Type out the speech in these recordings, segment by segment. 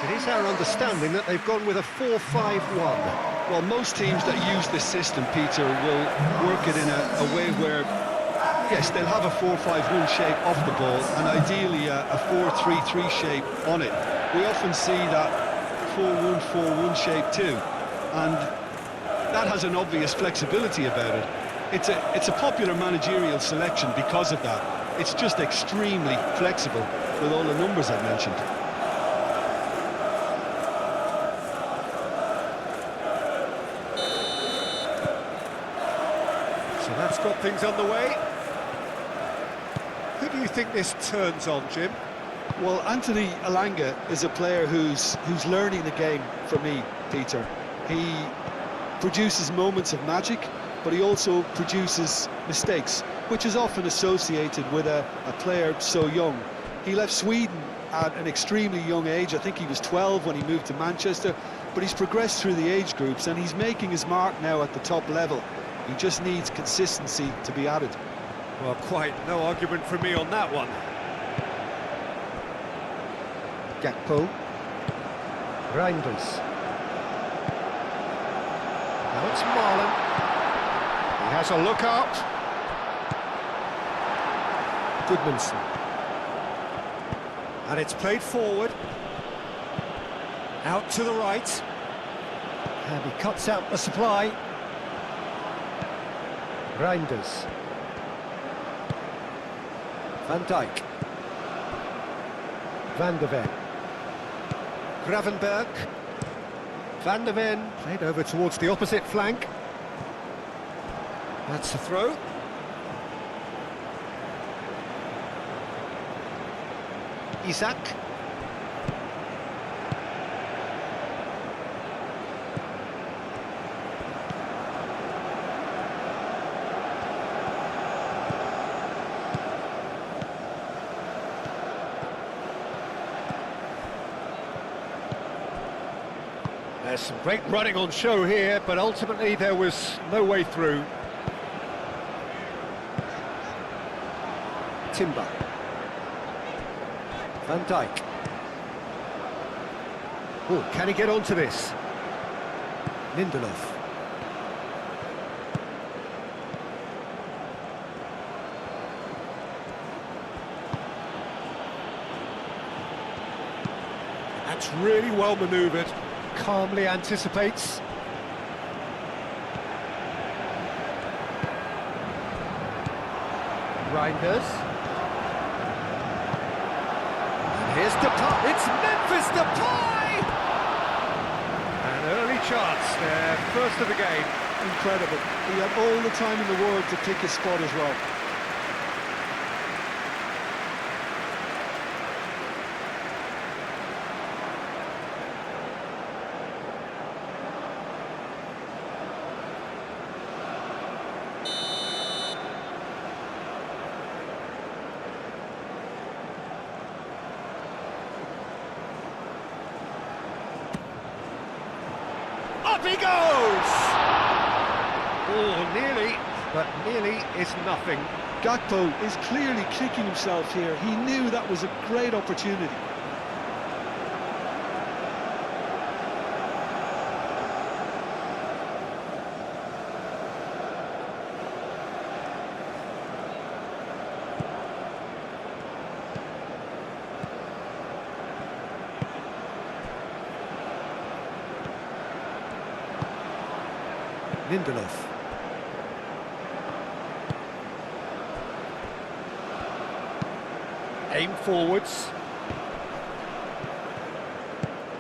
It is our understanding that they've gone with a 4-5-1. Well, most teams that use this system, Peter, will work it in a way where, yes, they'll have a 4-5-1 shape off the ball and ideally a 4-3-3 shape on it. We often see that 4-1-4-1 shape too, and that has an obvious flexibility about it. It's a popular managerial selection because of that. It's just extremely flexible with all the numbers I've mentioned. So that's got things underway. Who do you think this turns on, Jim? Well, Anthony Elanga is a player who's learning the game for me, Peter. He produces moments of magic, but he also produces mistakes, which is often associated with a player so young. He left Sweden at an extremely young age. I think he was 12 when he moved to Manchester, but he's progressed through the age groups and he's making his mark now at the top level. He just needs consistency to be added. Well, quite no argument from me on that one. Gakpo. Reinders. Now it's Marlon. He has a look out. Goodmanson. And it's played forward. Out to the right. And he cuts out the supply. Reinders. Van Dijk. Van de Ven. Gravenberg. Van de Ven played over towards the opposite flank. That's the throw. Isak. There's some great running on show here, but ultimately there was no way through. Timber. Van Dijk. Oh, can he get onto this? Lindelof. That's really well manoeuvred. Calmly anticipates. Reinders. And here's Depay. It's Memphis Depay! An early chance there, first of the game. Incredible. He had all the time in the world to pick his spot as well. Up he goes! Oh, nearly, but nearly is nothing. Gakpo is clearly kicking himself here. He knew that was a great opportunity. Lindelof. Aim forwards.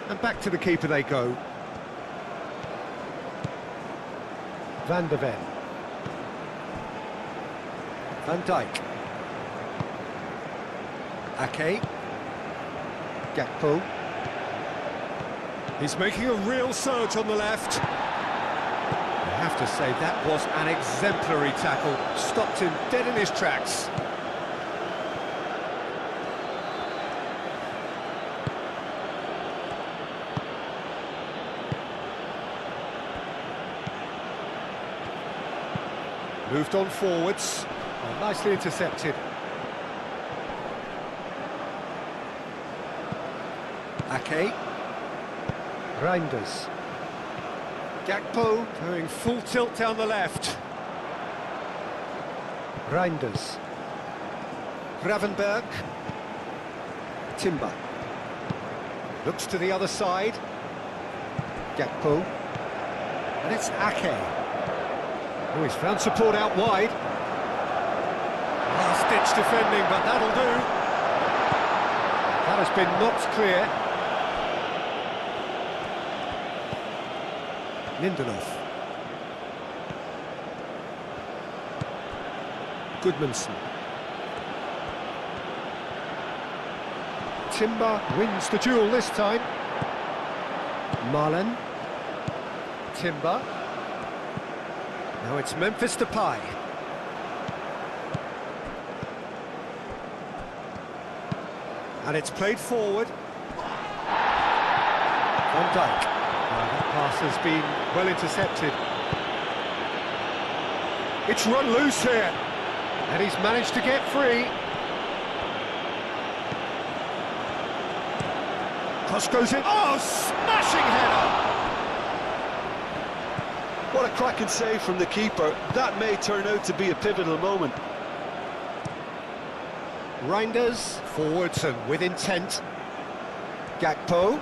And back to the keeper they go. Van de Ven. Van Dijk. Ake. Gakpo. He's making a real surge on the left. I have to say that was an exemplary tackle. Stopped him dead in his tracks. Moved on forwards. Oh, nicely intercepted. Ake. Reinders. Gakpo going full tilt down the left. Reinders. Gravenberg. Timber. Looks to the other side. Gakpo. And it's Ake. Oh, he's found support out wide. Last-ditch defending, but that'll do. That has been knocked clear. Lindelof. Goodmanson. Timber wins the duel this time. Marlen. Timber. Now it's Memphis Depay. And it's played forward. Van Dijk. Now that pass has been well intercepted. It's run loose here. And he's managed to get free. Cross goes in. Oh, smashing header! What a cracking save from the keeper. That may turn out to be a pivotal moment. Reinders, forwards and with intent. Gakpo.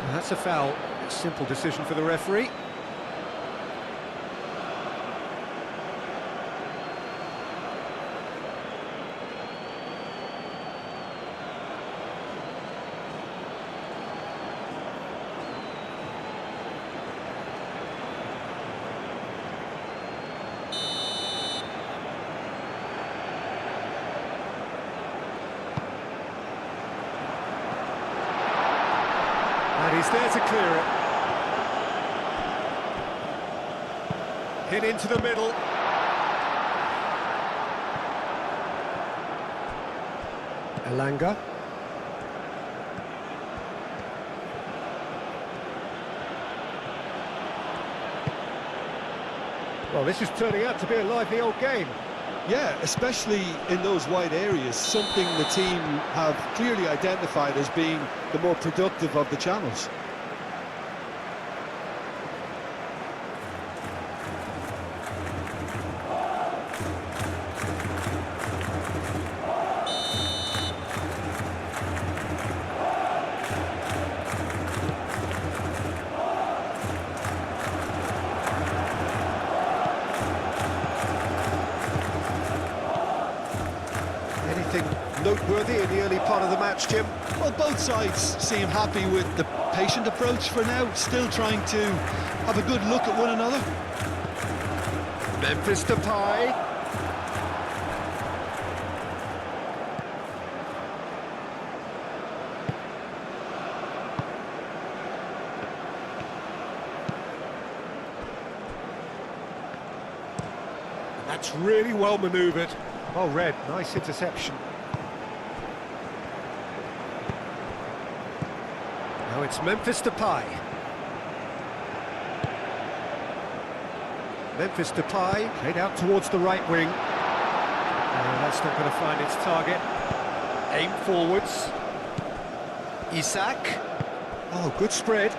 And that's a foul. Simple decision for the referee. And he's there to clear it. Hit into the middle. Elanga. Well, this is turning out to be a lively old game. Yeah, especially in those wide areas, something the team have clearly identified as being the more productive of the channels. Noteworthy in the early part of the match, Jim? Well, both sides seem happy with the patient approach for now, still trying to have a good look at one another. Memphis Depay. That's really well manoeuvred. Well read, nice interception. Now it's Memphis Depay. Memphis Depay played out towards the right wing. That's not going to find its target. Aim forwards. Isak. Oh, good spread.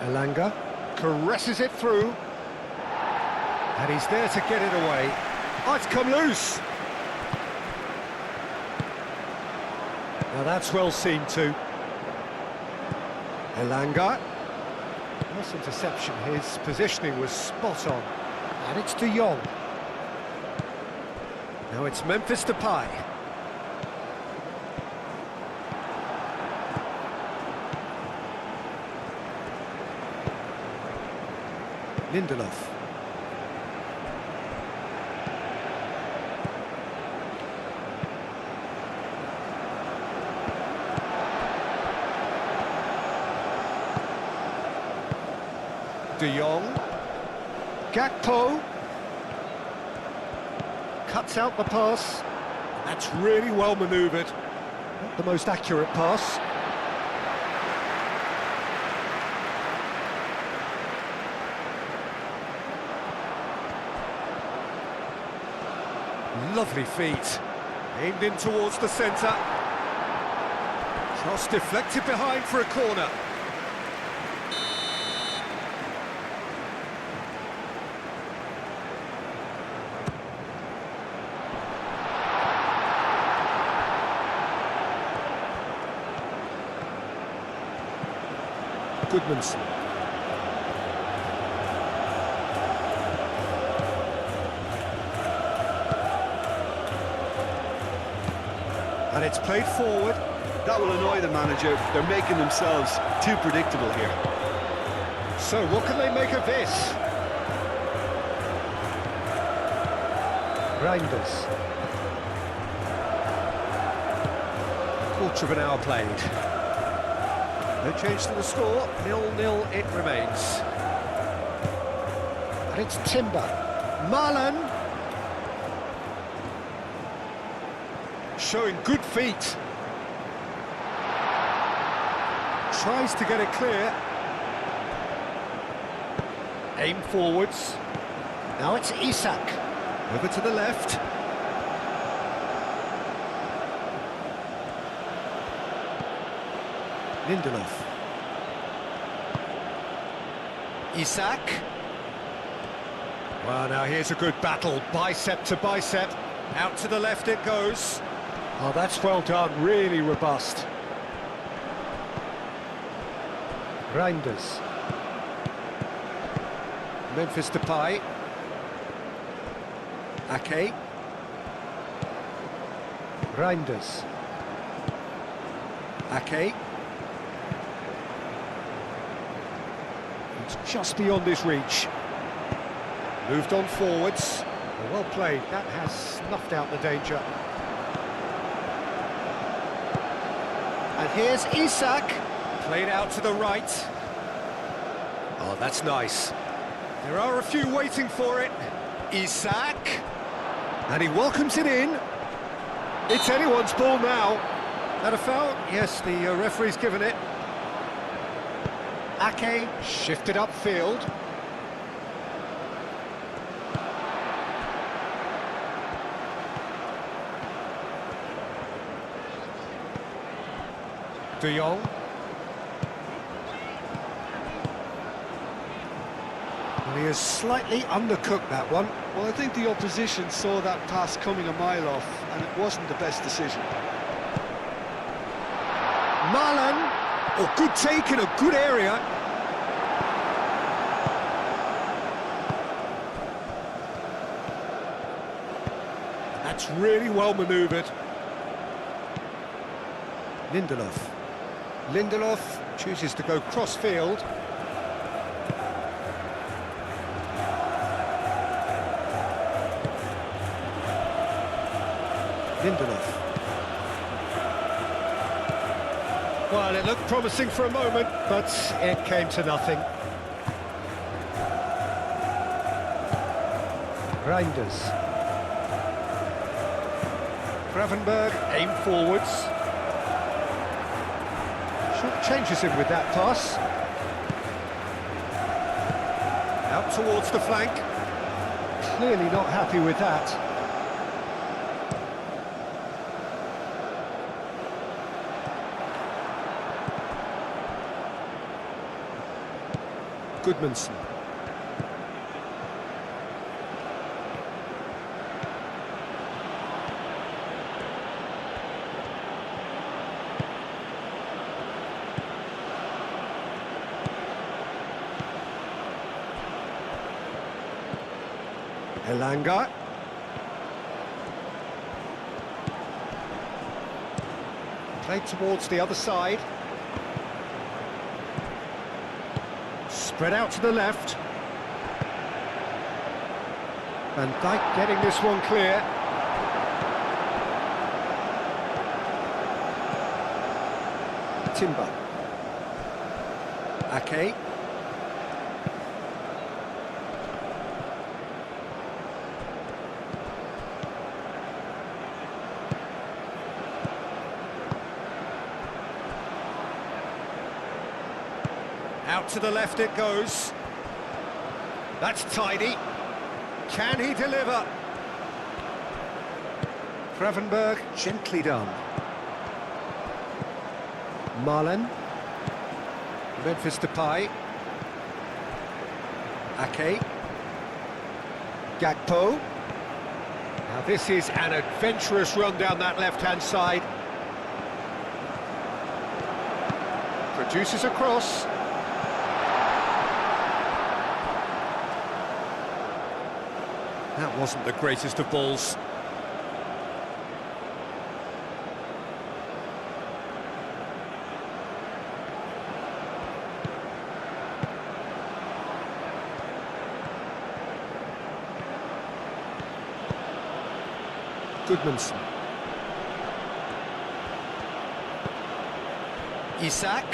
Elanga caresses it through. And he's there to get it away. Oh, it's come loose. Now that's well seen too. Elanga. Nice interception. His positioning was spot on. And it's De Jong. Now it's Memphis Depay. Lindelof. De Jong. Gakpo. Cuts out the pass. That's really well manoeuvred. Not the most accurate pass. Lovely feet. Aimed in towards the centre. Cross deflected behind for a corner. Goodmanson. And it's played forward. That will annoy the manager. They're making themselves too predictable here. So what can they make of this? Reinders. Quarter of an hour played. No change to the score, 0-0 it remains. And it's Timber. Marlon. Showing good feet. Tries to get it clear. Aim forwards. Now it's Isak. Over to the left. Lindelof. Isak. Well, now here's a good battle, bicep to bicep. Out to the left it goes. Oh, that's well done, really robust. Reinders. Memphis Depay. Ake. Reinders. Ake. It's just beyond his reach. Moved on forwards. Well played, that has snuffed out the danger. And here's Isak. Played out to the right. Oh, that's nice. There are a few waiting for it. Isak. And he welcomes it in. It's anyone's ball now. That a foul? Yes, the referee's given it. Ake shifted upfield. De Jong. Well, he has slightly undercooked that one. Well, I think the opposition saw that pass coming a mile off, and it wasn't the best decision. Marlon. Oh, good take in a good area. That's really well manoeuvred. Lindelof. Lindelof chooses to go cross-field. Lindelof. Well, it looked promising for a moment, but it came to nothing. Reinders. Gravenberg, aim forwards. Short changes him with that pass. Out towards the flank. Clearly not happy with that. Goodmanson. Elanga. Played towards the other side. Spread out to the left. Van Dijk getting this one clear. Timber. Ake. Out to the left it goes. That's tidy. Can he deliver? Gravenberg, gently done. Marlon. Memphis Depay. Ake. Gakpo. Now this is an adventurous run down that left-hand side. Produces a cross. That wasn't the greatest of balls. Goodmanson. Isak.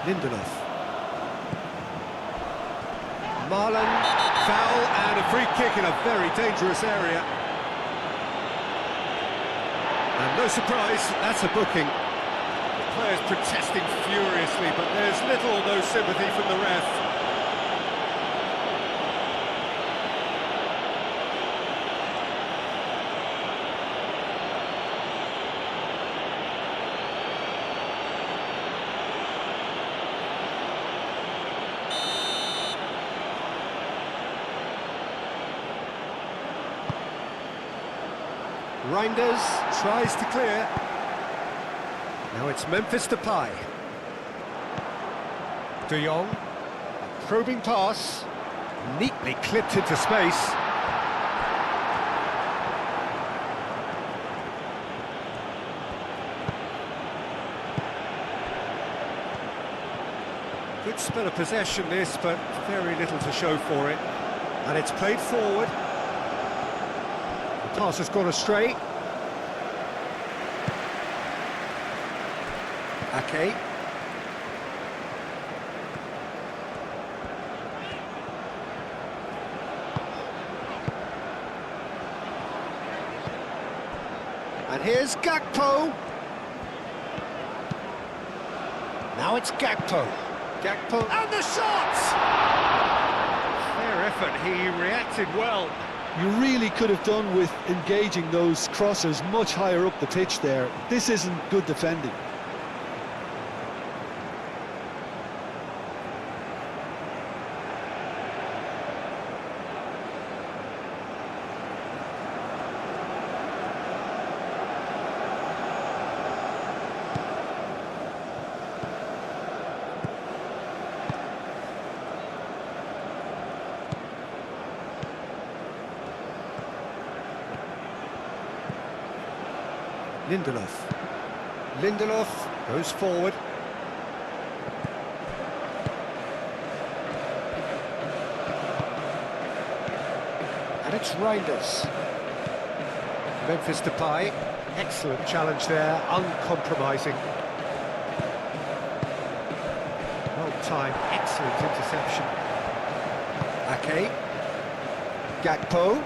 Lindelof. Marlon. Foul and a free kick in a very dangerous area. And no surprise, that's a booking. The players protesting furiously, but there's little or no sympathy from the ref. Reinders tries to clear. Now it's Memphis Depay. De Jong, a probing pass, neatly clipped into space. Good spell of possession this, but very little to show for it. And it's played forward. The pass has gone astray. Ake. And here's Gakpo. Now it's Gakpo. Gakpo, and the shot! Fair effort, he reacted well. You really could have done with engaging those crossers much higher up the pitch there. This isn't good defending. Lindelof goes forward. And it's Reinders. Memphis Depay. Excellent challenge there, uncompromising. Well timed, excellent interception. Ake. Gakpo.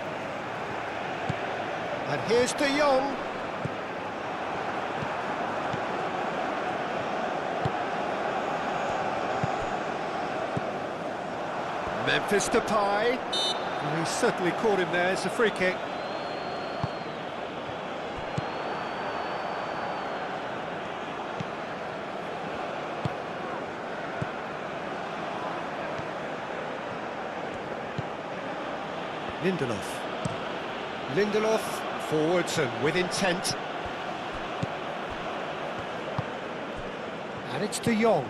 And here's De Jong. Memphis Depay. Well, he certainly caught him there. It's a free kick. Lindelof forwards and with intent. And it's De Jong.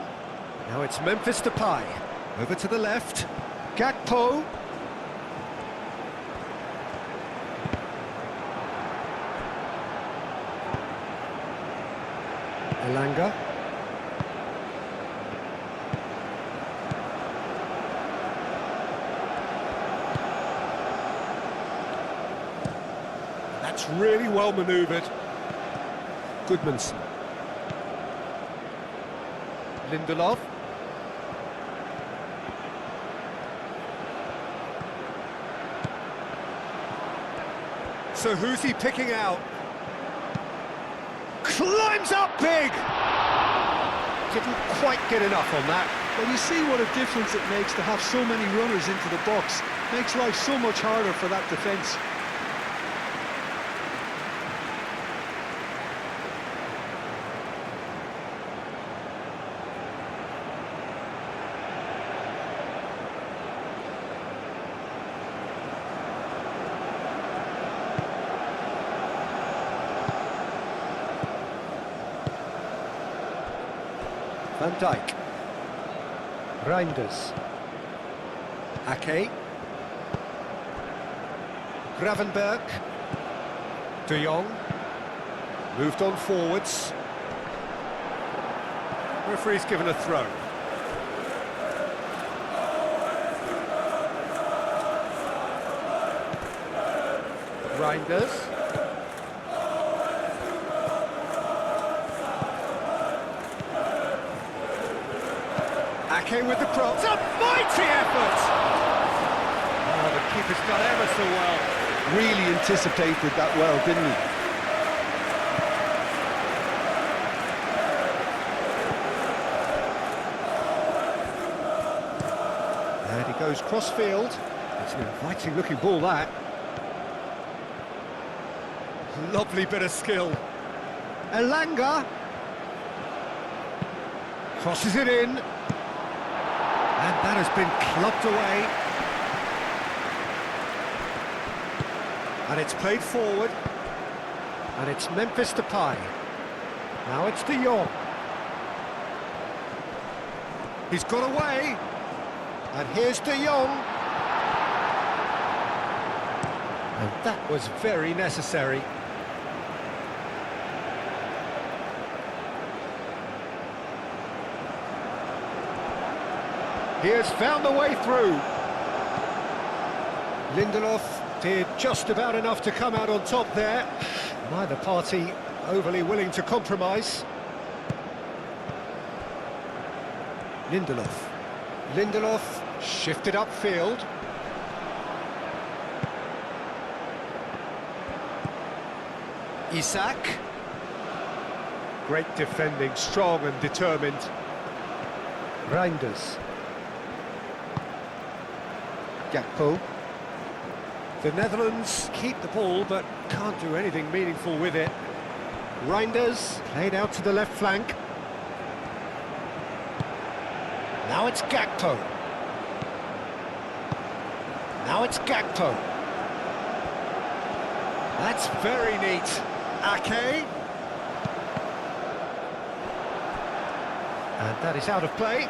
Now it's Memphis Depay. Over to the left. Gakpo. Elanga. That's really well manoeuvred. Goodmanson. Lindelof. So who's he picking out? Climbs up big! Didn't quite get enough on that. Well, you see what a difference it makes to have so many runners into the box. Makes life so much harder for that defence. Van Dijk. Reinders. Ake. Gravenberg. De Jong. Moved on forwards. Referee's given a throw. Reinders. Ake with the cross. A mighty effort! Oh, the keeper's done ever so well. Really anticipated that well, didn't he? And he goes cross-field. It's an inviting-looking ball, that. Lovely bit of skill. Elanga. Crosses it in. And that has been clubbed away. And it's played forward. And it's Memphis Depay. Now it's De Jong. He's got away. And here's De Jong. And that was very necessary. He has found the way through. Lindelof did just about enough to come out on top there. Neither party overly willing to compromise. Lindelof. Lindelof shifted upfield. Isak. Great defending, strong and determined. Reinders. Gakpo. The Netherlands keep the ball but can't do anything meaningful with it. Reinders played out to the left flank. Now it's Gakpo. Now it's Gakpo. That's very neat. Ake. And that is out of play.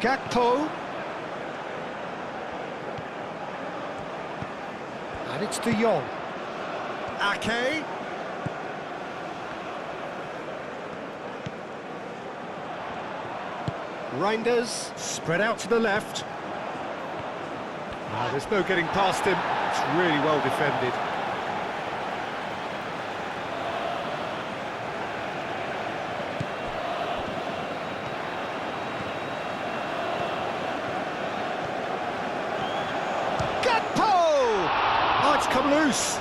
Gakpo. And it's De Jong. Ake. Reinders spread out to the left. There's no getting past him. It's really well defended. Oh, it's come loose.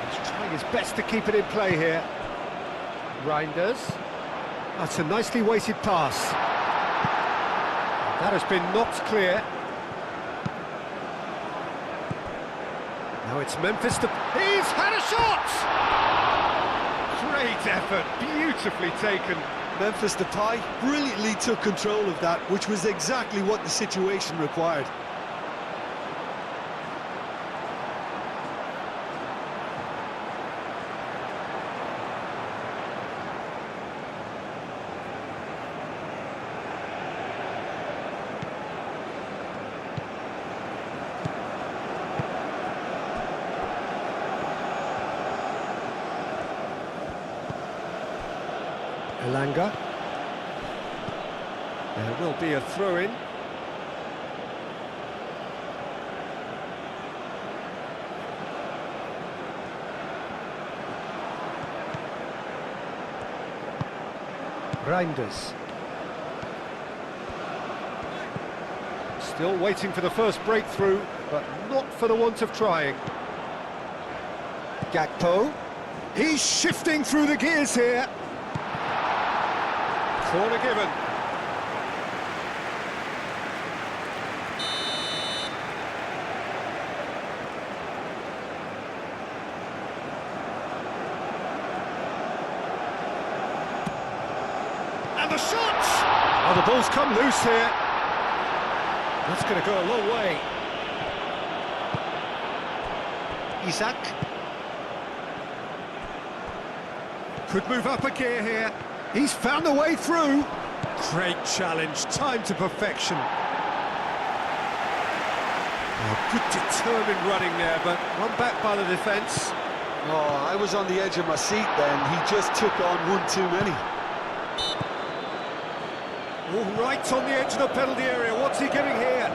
He's trying his best to keep it in play here. Reinders. That's a nicely weighted pass. That has been knocked clear. Now it's Memphis. He's had a shot! Great effort, beautifully taken. Memphis Depay brilliantly took control of that, which was exactly what the situation required. Elanga. There will be a throw-in. Reinders. Still waiting for the first breakthrough, but not for the want of trying. Gakpo. He's shifting through the gears here. Corner given. And the shot! Oh, the ball's come loose here. That's going to go a long way. Isak. Could move up a gear here. He's found a way through. Great challenge, timed to perfection. Oh, good determined running there, but run back by the defence. Oh, I was on the edge of my seat then. He just took on one too many. All right on the edge of the penalty area. What's he giving here?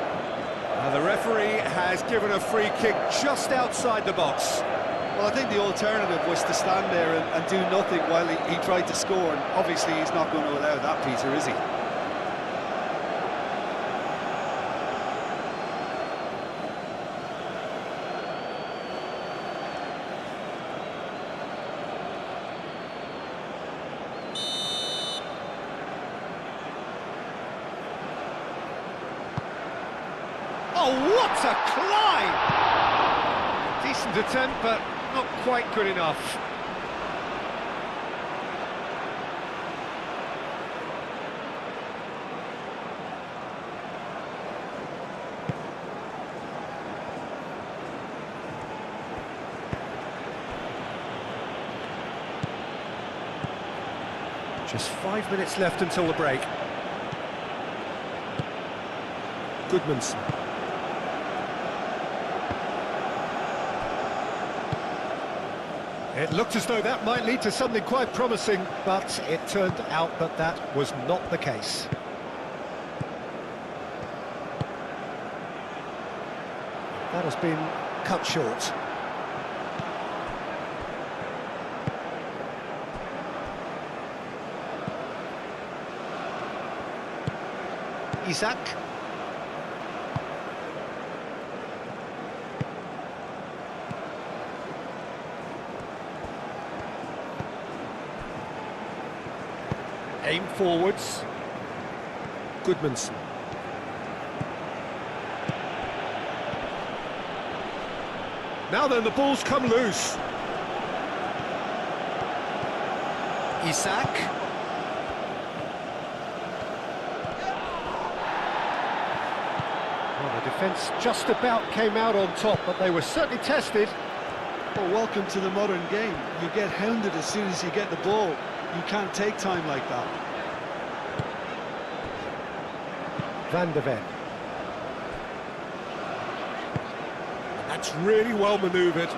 The referee has given a free kick just outside the box. Well, I think the alternative was to stand there and do nothing while he tried to score, and obviously he's not going to allow that, Peter, is he? Oh, what a climb! Decent attempt, but not quite good enough. Just 5 minutes left until the break. Goodmanson. It looked as though that might lead to something quite promising, but it turned out that that was not the case. That has been cut short. Isak. Aim forwards. Goodmanson. Now then, the ball's come loose. Isak. Well, the defence just about came out on top, but they were certainly tested. Well, welcome to the modern game. You get hounded as soon as you get the ball. You can't take time like that. Van de Ven. That's really well manoeuvred.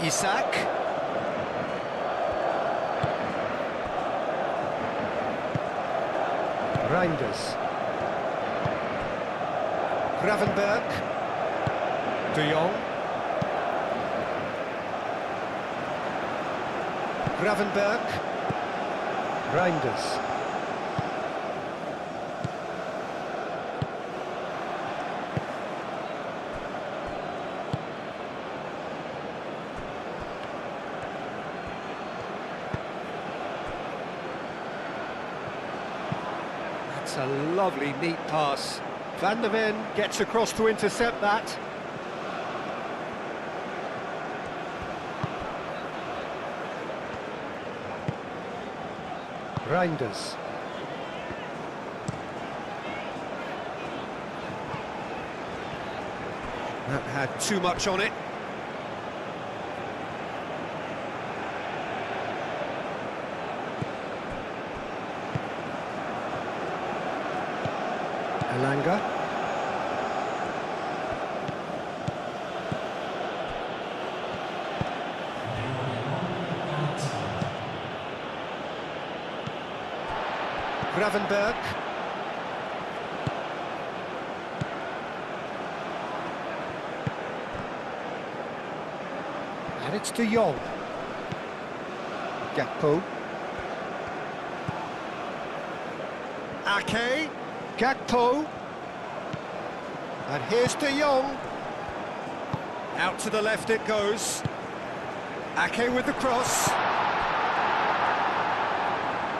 Isak. Reinders. Gravenberg. De Jong. Gravenberg. Reinders. That's a lovely, neat pass. Van de Ven gets across to intercept that. Reinders. That had too much on it. Elanga. Gravenberg. And it's De Jong. Gakpo. Ake. Gakpo. And here's De Jong. Out to the left it goes. Ake with the cross.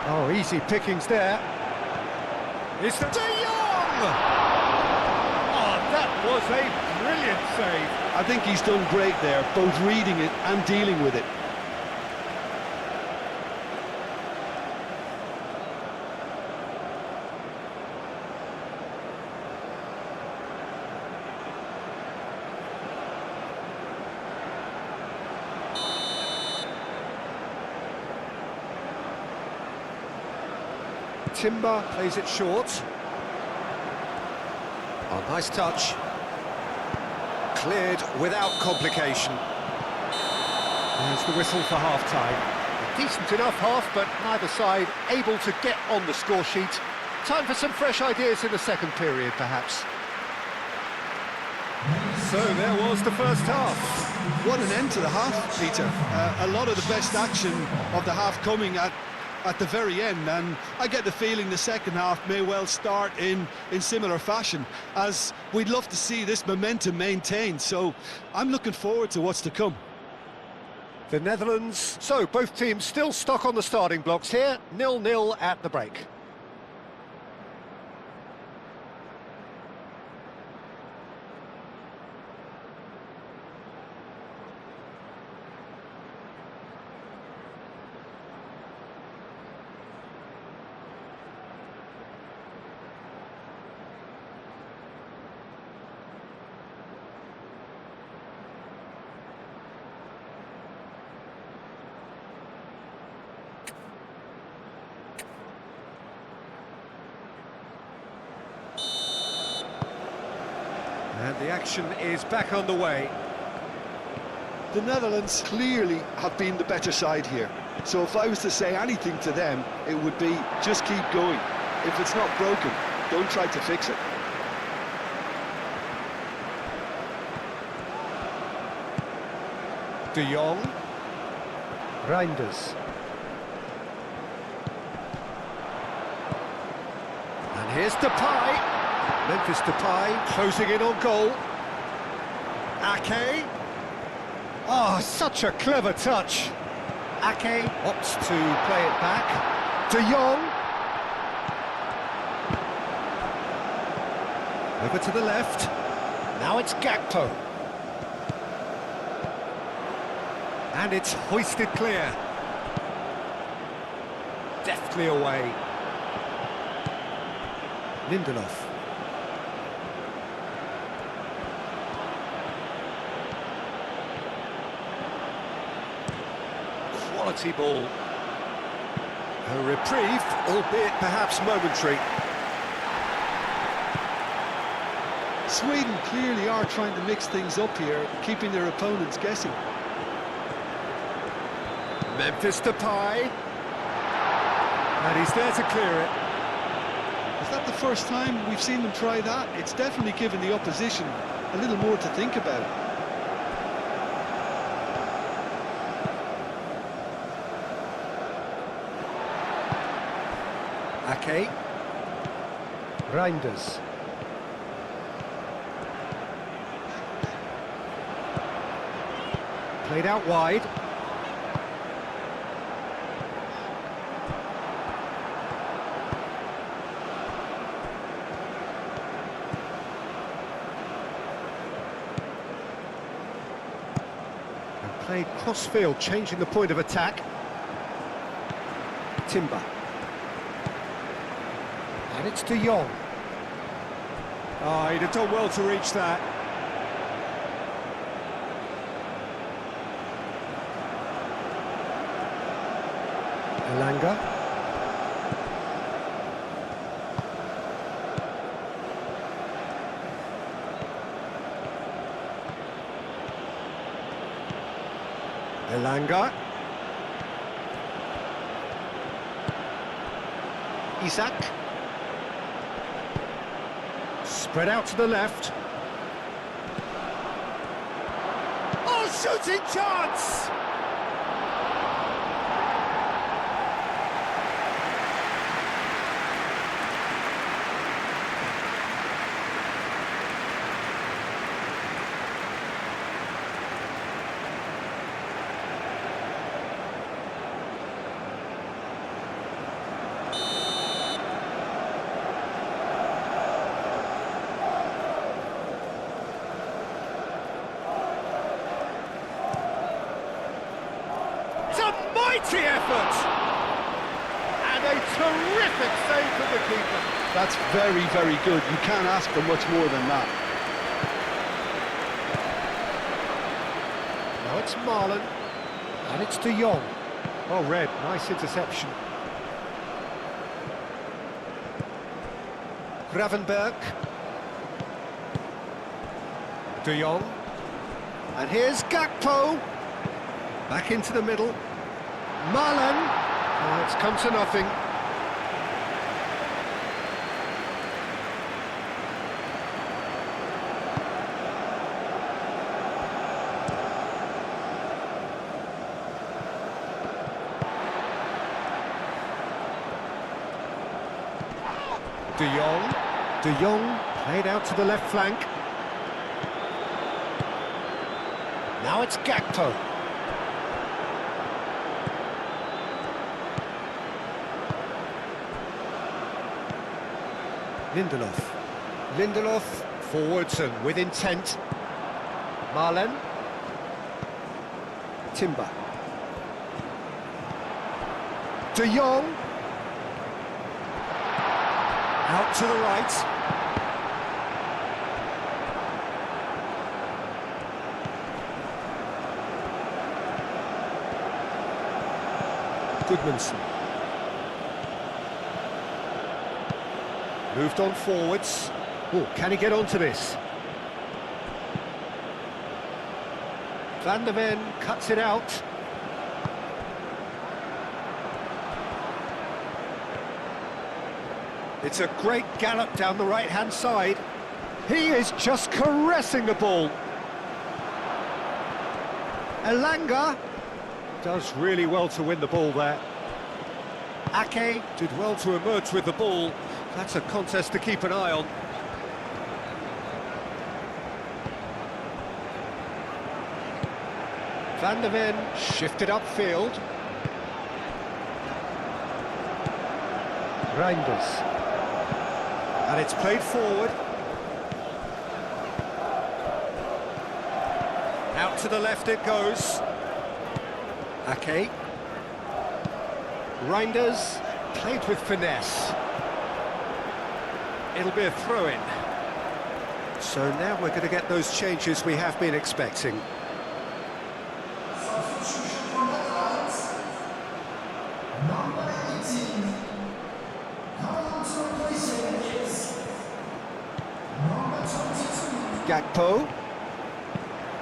Oh, easy pickings there. It's the... De Jong! Oh, that was a brilliant save. I think he's done great there, both reading it and dealing with it. Timber plays it short. Oh, nice touch. Cleared without complication. There's the whistle for half-time. A decent enough half, but neither side able to get on the score sheet. Time for some fresh ideas in the second period, perhaps. So there was the first half. What an end to the half, Peter. A lot of the best action of the half coming at the very end, and I get the feeling the second half may well start in similar fashion, as we'd love to see this momentum maintained, so I'm looking forward to what's to come. The Netherlands, so both teams still stuck on the starting blocks here, 0-0 at the break. And the action is back on the way. The Netherlands clearly have been the better side here, so if I was to say anything to them, it would be just keep going. If it's not broken, don't try to fix it. De Jong. Reinders. And here's Depay. Memphis Depay closing in on goal. Ake. Oh, such a clever touch. Ake opts to play it back. De Jong. Over to the left. Now it's Gakpo. And it's hoisted clear. Deftly away. Lindelof. Quality ball. A reprieve, albeit perhaps momentary. Sweden clearly are trying to mix things up here, keeping their opponents guessing. Memphis Depay. And he's there to clear it. Is that the first time we've seen them try that? It's definitely given the opposition a little more to think about. Ake. Reinders. Played out wide. And played cross-field, changing the point of attack. Timber. And it's De Jong. Oh, he'd have done well to reach that. Elanga. Elanga. Isak. Spread out to the left. Oh, shooting chance! Mighty effort! And a terrific save from the keeper. That's very, very good. You can't ask for much more than that. Now it's Marlon. And it's De Jong. Oh, Red, nice interception. Gravenberg. De Jong. And here's Gakpo. Back into the middle. Malen. Oh, it's come to nothing. De Jong. De Jong played out to the left flank. Now it's Gakpo. Lindelof. Lindelof forwards and with intent. Malen. Timber. De Jong. Out to the right. Goodmanson. Moved on forwards. Oh, can he get onto this? Van der Ven cuts it out. It's a great gallop down the right-hand side. He is just caressing the ball. Elanga does really well to win the ball there. Ake did well to emerge with the ball. That's a contest to keep an eye on. Van der Ven shifted upfield. Reinders. And it's played forward. Out to the left it goes. Ake. Reinders played with finesse. It'll be a throw-in. So now we're going to get those changes we have been expecting. Gakpo.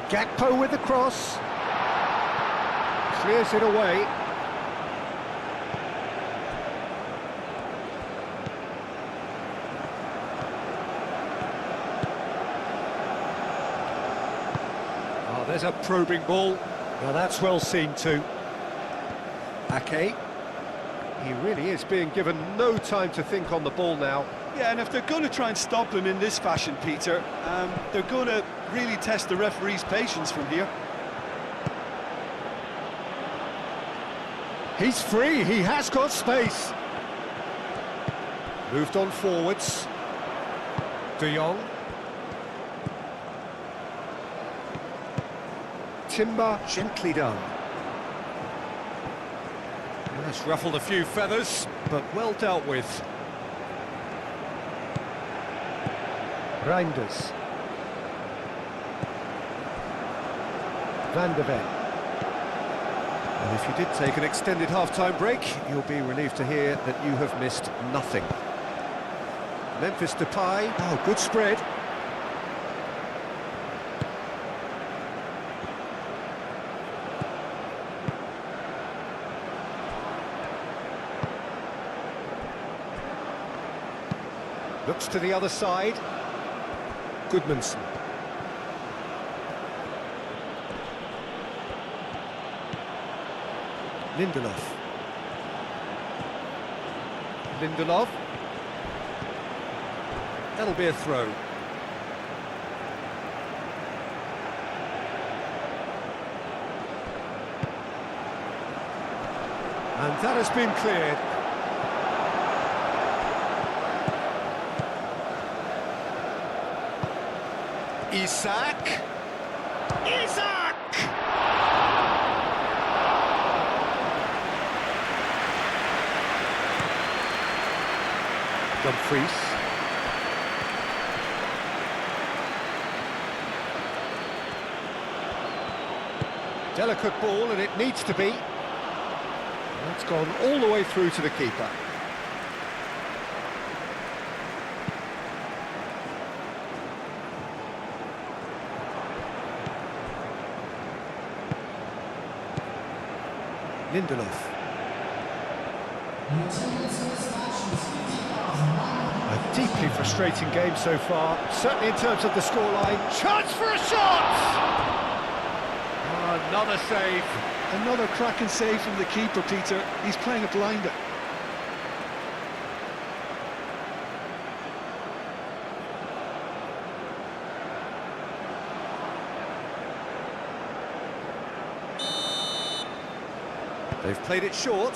Gakpo with the cross. Clears it away. Oh, there's a probing ball. Now that's well seen too. Ake. He really is being given no time to think on the ball now. Yeah, and if they're going to try and stop him in this fashion, Peter, they're going to really test the referee's patience from here. He's free, he has got space. Moved on forwards. De Jong. Timber, gently done. That's ruffled a few feathers, but well dealt with. Reinders. Van der Ven. And if you did take an extended half-time break, you'll be relieved to hear that you have missed nothing. Memphis Depay. Oh, good spread. Looks to the other side. Goodmanson. Lindelof. Lindelof. That'll be a throw. And that has been cleared. Isak. Isak! Dumfries. Delicate ball, and it needs to be. That's gone all the way through to the keeper. Lindelof. A deeply frustrating game so far, certainly in terms of the scoreline. Chance for a shot! Oh, another save. Another cracking save from the keeper, Peter. He's playing a blinder. They've played it short.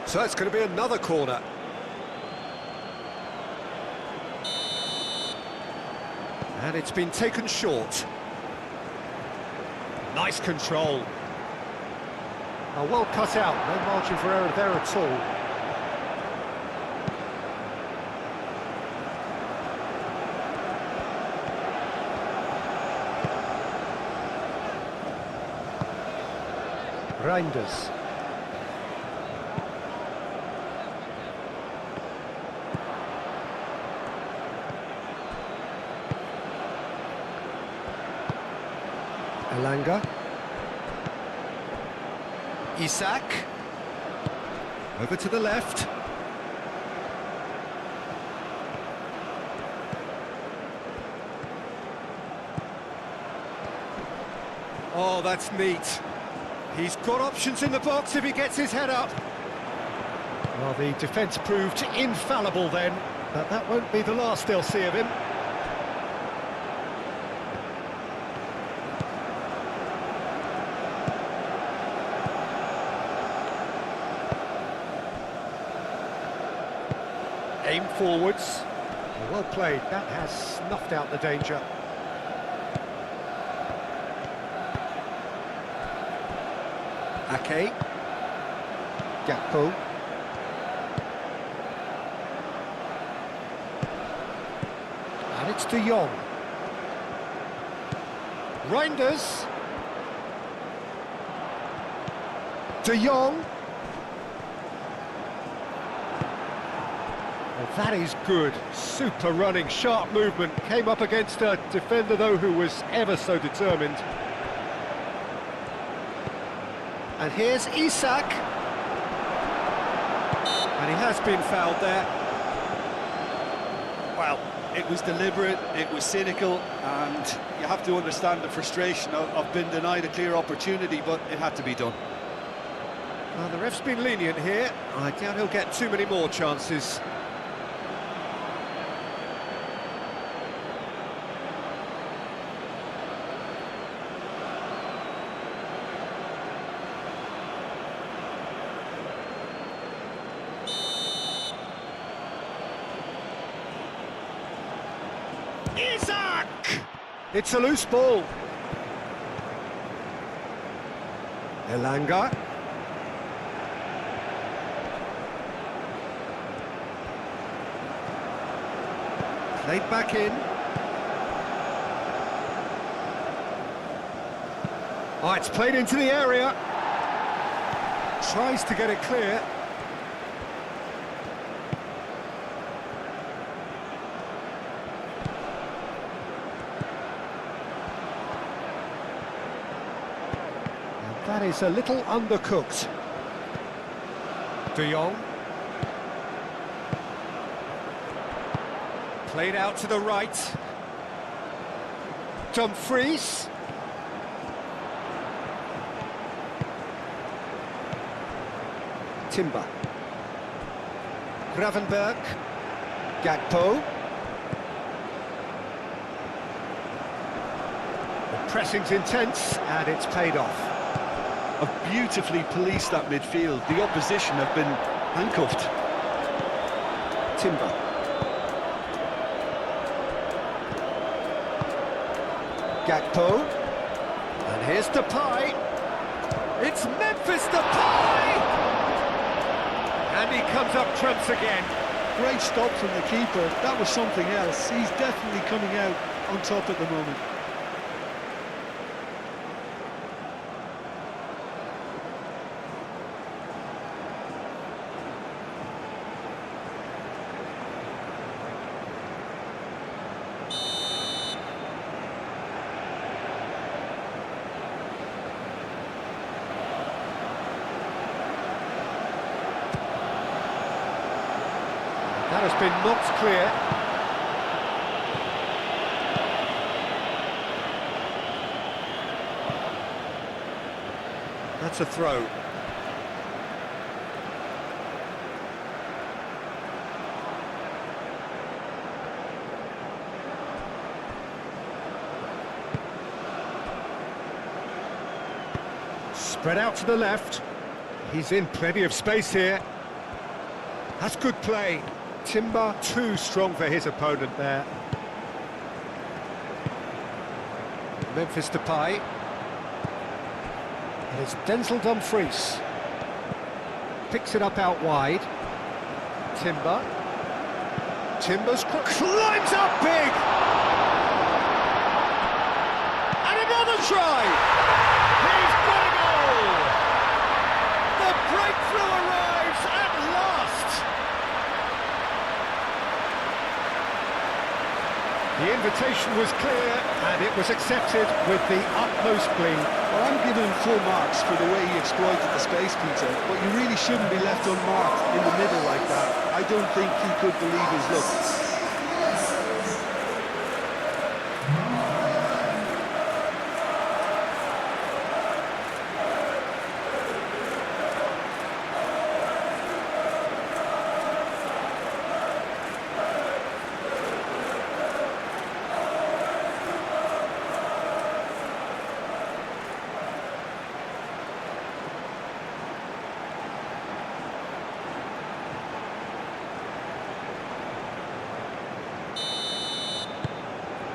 So it's going to be another corner. And it's been taken short. Nice control. Oh, well cut out, no margin for error there at all. Reinders. Elanga. Isak. Over to the left. Oh, that's neat. He's got options in the box if he gets his head up. Well, the defence proved infallible then, but that won't be the last they'll see of him. Aim forwards. Well played, that has snuffed out the danger. Ake. Gakpo. And it's De Jong. Reinders. De Jong. Well, that is good. Super running, sharp movement. Came up against a defender, though, who was ever so determined. And here's Isak. And he has been fouled there. Well, it was deliberate, it was cynical, and you have to understand the frustration of being denied a clear opportunity, but it had to be done. Well, the ref's been lenient here. I doubt he'll get too many more chances. Isak! It's a loose ball. Elanga. Played back in. Oh, it's played into the area. Tries to get it clear. That is a little undercooked. De Jong. Played out to the right. Dumfries. Timber. Gravenberg. Gakpo. The pressing's intense, and it's paid off. Have beautifully policed that midfield. The opposition have been handcuffed. Timber. Gakpo. And here's Depay. It's Memphis Depay! And he comes up trumps again. Great stop from the keeper. That was something else. He's definitely coming out on top at the moment. has been knocked clear. That's a throw. Spread out to the left. He's in plenty of space here. That's good play. Timber too strong for his opponent there. Memphis Depay. And it's Denzel Dumfries. Picks it up out wide. Timber. Climbs up big! And another try! He's got a goal! The breakthrough arrives at last! The invitation was clear, and it was accepted with the utmost glee. Well, I'm giving him full marks for the way he exploited the space, Peter, but you really shouldn't be left unmarked in the middle like that. I don't think he could believe his luck.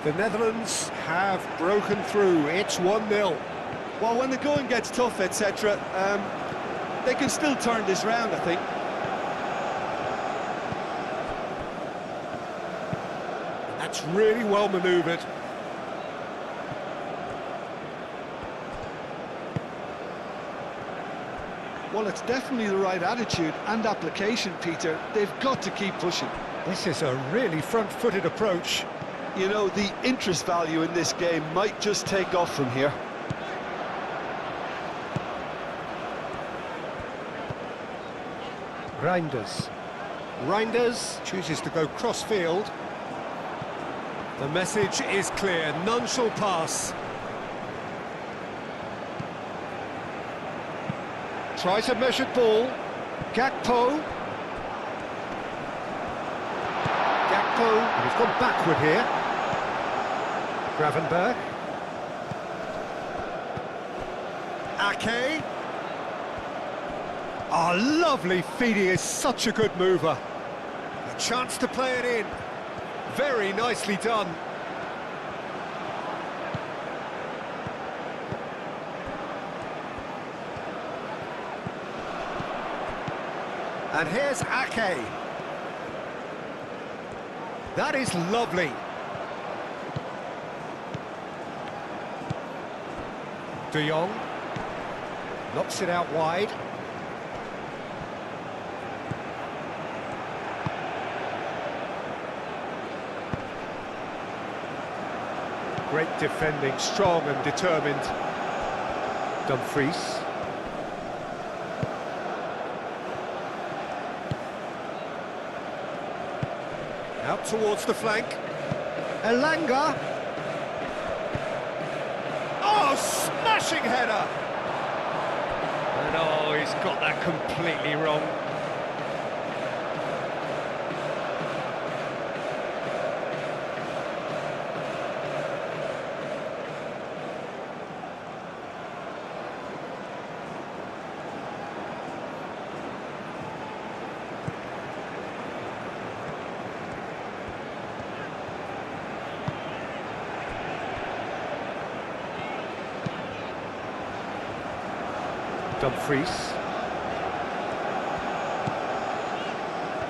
The Netherlands have broken through. It's 1-0. Well, when the going gets tough, etc., they can still turn this round, I think. That's really well manoeuvred. Well, it's definitely the right attitude and application, Peter. They've got to keep pushing. This is a really front-footed approach. You know, the interest value in this game might just take off from here. Reinders chooses to go cross-field. The message is clear, none shall pass. Tries a measured ball. Gakpo, and he's gone backward here. Gravenberg. Ake. Oh, lovely feed, he is such a good mover. A chance to play it in. Very nicely done. And here's Ake. That is lovely. De Jong knocks it out wide. Great defending, strong and determined. Dumfries. Out towards the flank. Elanga. Oh, smashing header! And oh, he's got that completely wrong. Dumfries.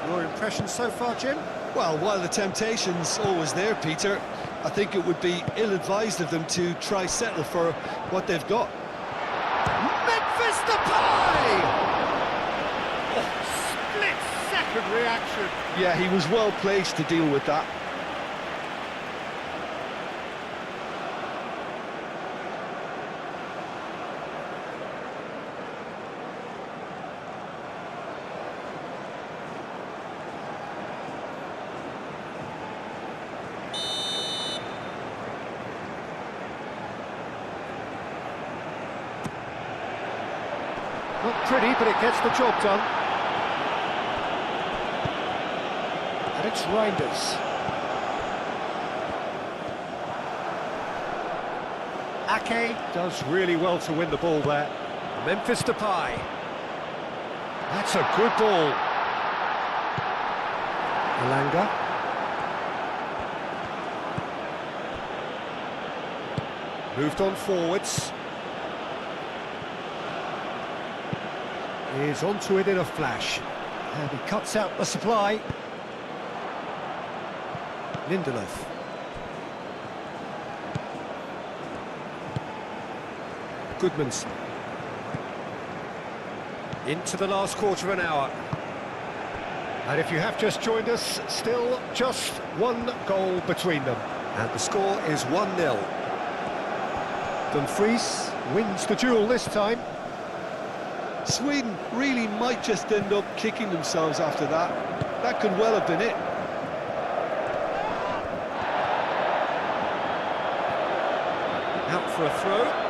Your impressions so far, Jim? Well, while the temptation's always there, Peter, I think it would be ill-advised of them to try settle for what they've got. Memphis Depay! Oh, split-second reaction. Yeah, he was well placed to deal with that. Not pretty, but it gets the job done. And it's Reinders. Ake does really well to win the ball there. Memphis Depay. That's a good ball. Elanga. Moved on forwards. Is onto it in a flash. And he cuts out the supply. Lindelof. Goodmanson. Into the last quarter of an hour. And if you have just joined us, still just one goal between them. And the score is 1-0. Dumfries wins the duel this time. Sweden really might just end up kicking themselves after that. That could well have been it. Out for a throw.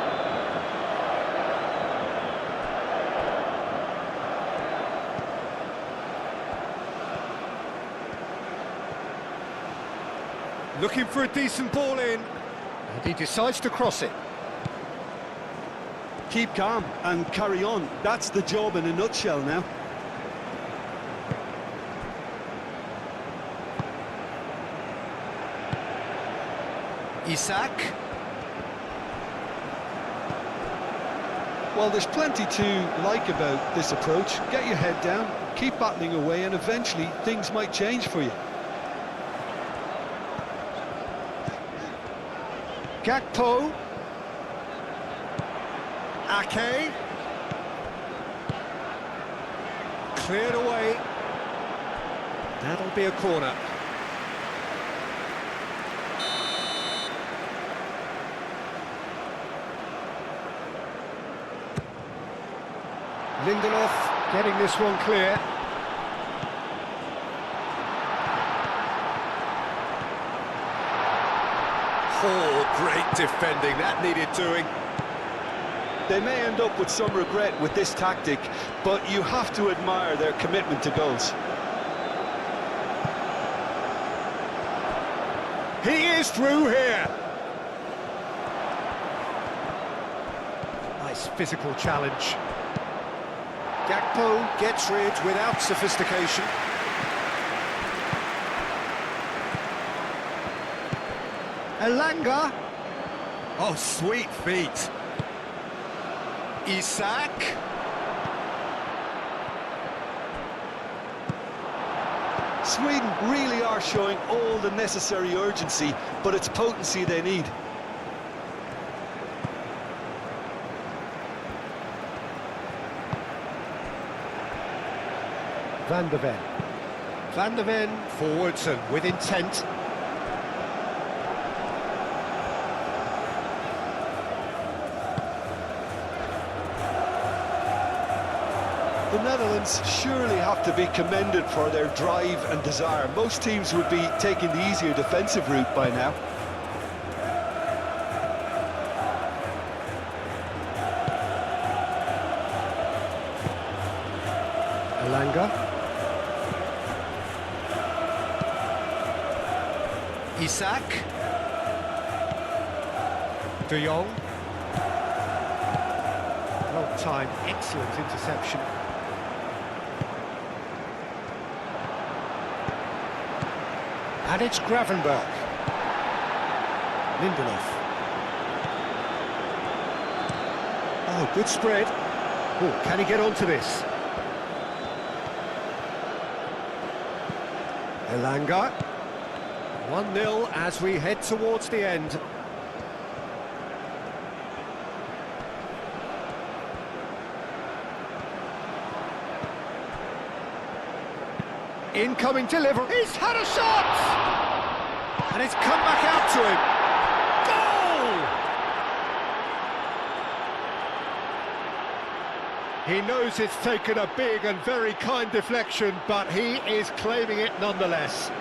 Looking for a decent ball in. And he decides to cross it. Keep calm and carry on. That's the job in a nutshell now. Isak. Well, there's plenty to like about this approach. Get your head down, keep battling away, and eventually things might change for you. Gakpo. Ake. Cleared away. That'll be a corner. Lindelof getting this one clear. Oh, great defending, that needed doing. They may end up with some regret with this tactic, but you have to admire their commitment to goals. He is through here. Nice physical challenge. Gakpo gets rid without sophistication. Elanga. Oh, sweet feet. Isak. Sweden really are showing all the necessary urgency, but it's potency they need. Van der Ven. Van der Ven forwards and with intent. The Netherlands surely have to be commended for their drive and desire. Most teams would be taking the easier defensive route by now. Elanga. Isak. De Jong. Well timed, excellent interception. And it's Gravenberch. Lindelof. Oh, good spread. Oh, can he get onto this? Elanga. 1-0 as we head towards the end. Incoming delivery. He's had a shot! And it's come back out to him. Goal! He knows it's taken a big and very kind deflection, but he is claiming it nonetheless.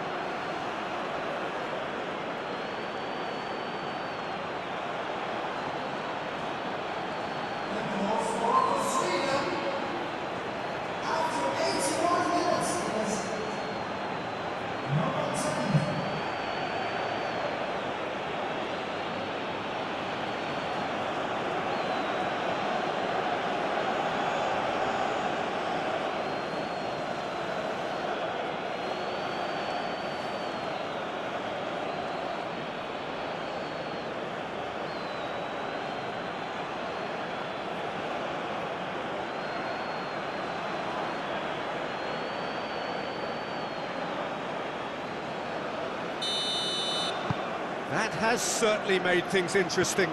That has certainly made things interesting.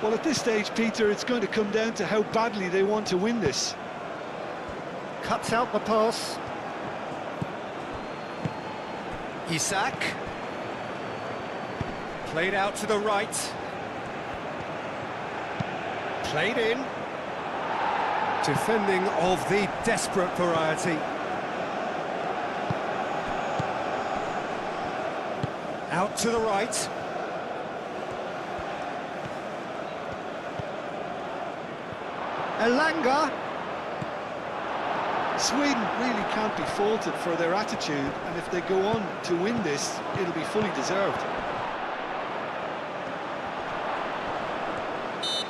Well, at this stage, Peter, it's going to come down to how badly they want to win this. Cuts out the pass. Isak. Played out to the right. Played in. Defending of the desperate variety. Out to the right. Elanga. Sweden really can't be faulted for their attitude, and if they go on to win this, it'll be fully deserved.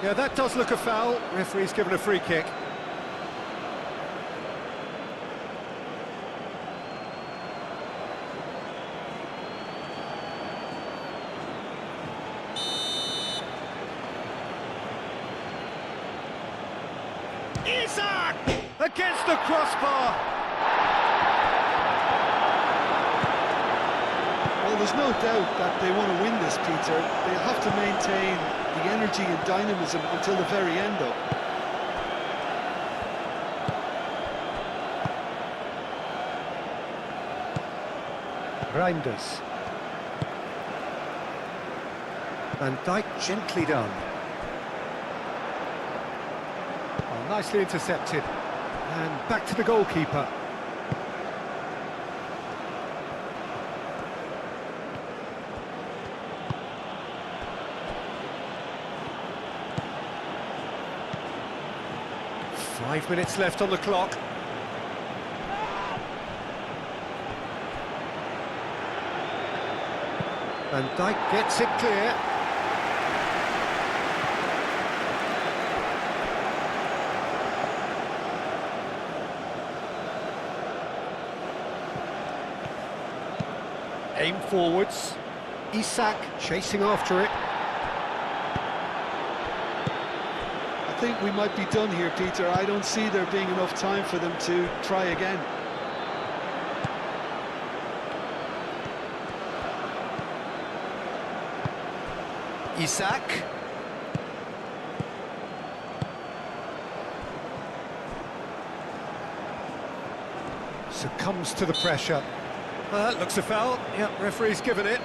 Yeah, that does look a foul. Referee's given a free kick. Isak! Against the crossbar! Well, there's no doubt that they want to win this, Peter. They'll have to maintain the energy and dynamism until the very end, though. Reinders. Van Dijk gently done. Oh, nicely intercepted. And back to the goalkeeper. Five minutes left on the clock. Van Dijk gets it clear. Aim forwards. Isak chasing after it. I think we might be done here, Peter. I don't see there being enough time for them to try again. Isak. Succumbs to the pressure. Well, that looks a foul. Yep, referee's given it.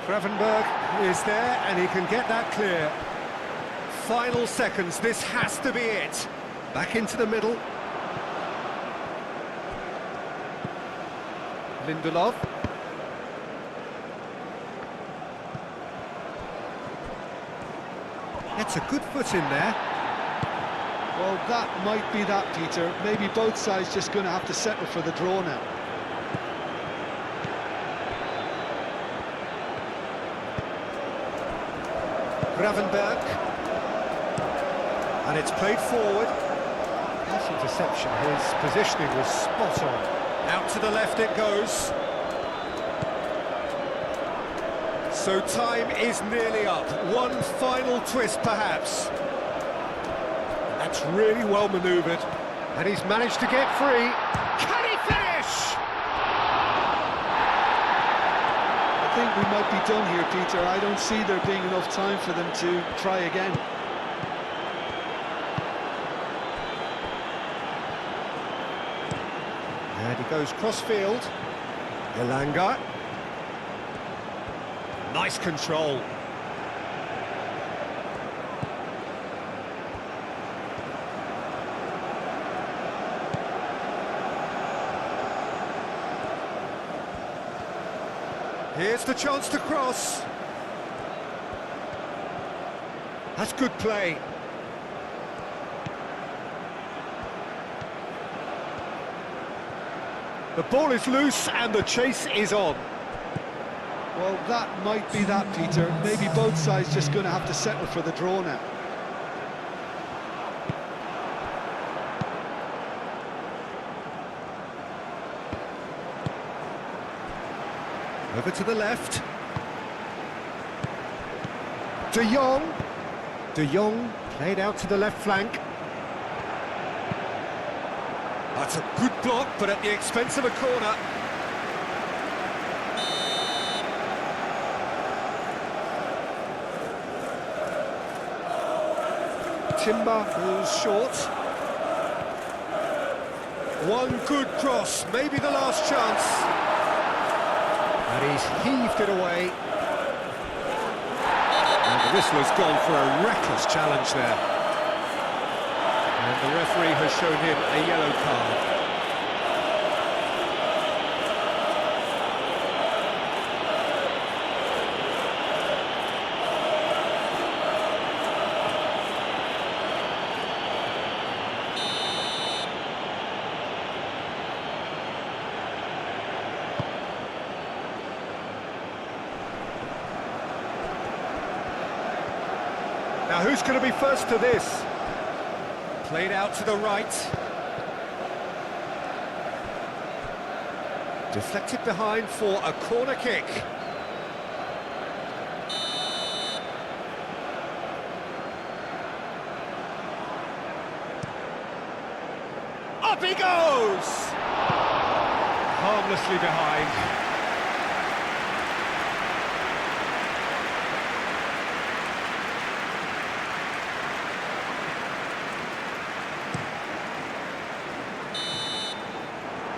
Gravenberg is there, and he can get that clear. Final seconds, this has to be it. Back into the middle. Lindelof. Gets a good foot in there. Well, that might be that, Peter. Maybe both sides just going to have to settle for the draw now. Gravenberg. And it's played forward. Nice interception. His positioning was spot on. Out to the left it goes. So time is nearly up. One final twist, perhaps. That's really well manoeuvred. And he's managed to get free. Can he finish? I think we might be done here, Peter. I don't see there being enough time for them to try again. And he goes cross-field. Elanga. Nice control. Here's the chance to cross. That's good play. The ball is loose and the chase is on. Well, that might be that, Peter. Maybe both sides just going to have to settle for the draw now. Over to the left. De Jong. De Jong played out to the left flank. That's a good block, but at the expense of a corner. Timber. Ball's short. One good cross, maybe the last chance. And he's heaved it away. And the whistle has gone for a reckless challenge there. And the referee has shown him a yellow card. Now who's going to be first to this? Played out to the right. Deflected behind for a corner kick. Up he goes! Harmlessly behind.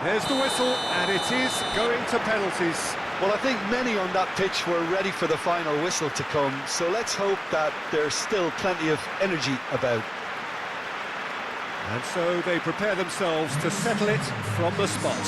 There's the whistle, and it is going to penalties. Well, I think many on that pitch were ready for the final whistle to come, so let's hope that there's still plenty of energy about. And so they prepare themselves to settle it from the spot.